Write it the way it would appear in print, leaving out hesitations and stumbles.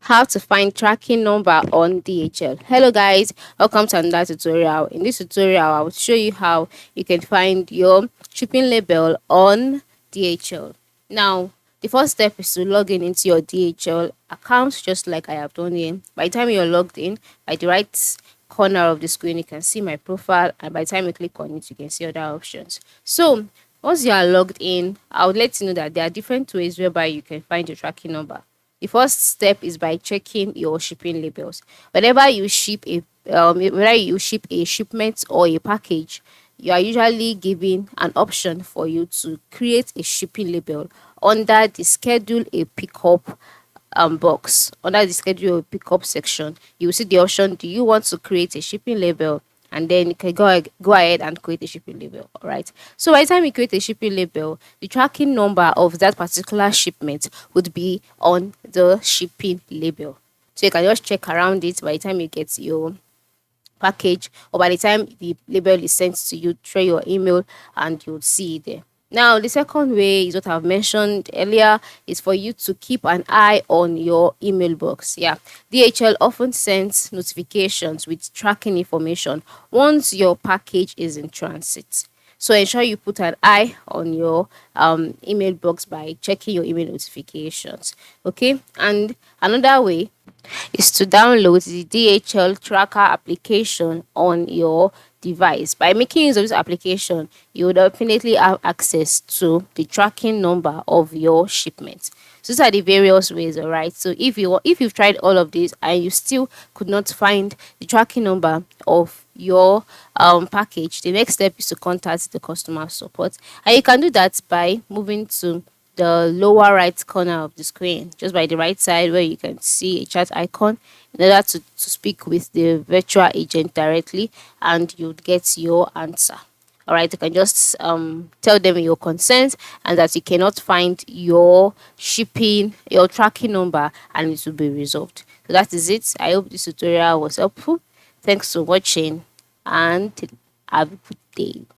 How to find tracking number on DHL. Hello guys, welcome to another tutorial. In this tutorial, I will show you how you can find your shipping label on DHL. Now, the first step is to log in into your DHL account, just like I have done here. By the time you're logged in, by the right corner of the screen, you can see my profile, and by the time you click on it, you can see other options. So, once you are logged in, I would let you know that there are different ways whereby you can find your tracking number. The first step is by checking your shipping labels. Whenever you ship whether you ship a shipment or a package, you are usually given an option for you to create a shipping label under the schedule a pickup box. Under the schedule a pickup section, you will see the option: do you want to create a shipping label? And then you can go ahead and create a shipping label. All right. So by the time you create a shipping label, the tracking number of that particular shipment would be on the shipping label. So you can just check around it by the time you get your package, or by the time the label is sent to you through your email, and you'll see it there. Now, the second way is what I've mentioned earlier, is for you to keep an eye on your email box. Yeah, DHL often sends notifications with tracking information once your package is in transit. So ensure you put an eye on your email box by checking your email notifications. Okay, and another way is to download the DHL tracker application on your device. By making use of this application, you will definitely have access to the tracking number of your shipment. So these are the various ways, all right. So if you've tried all of these and you still could not find the tracking number of your package, the next step is to contact the customer support, and you can do that by moving to the lower right corner of the screen, just by the right side, where you can see a chat icon, in order to speak with the virtual agent directly, and you'd get your answer. All right, you can just tell them your concerns and that you cannot find your tracking number, and it will be resolved. So that is it. I hope this tutorial was helpful. Thanks for watching, and have a good day.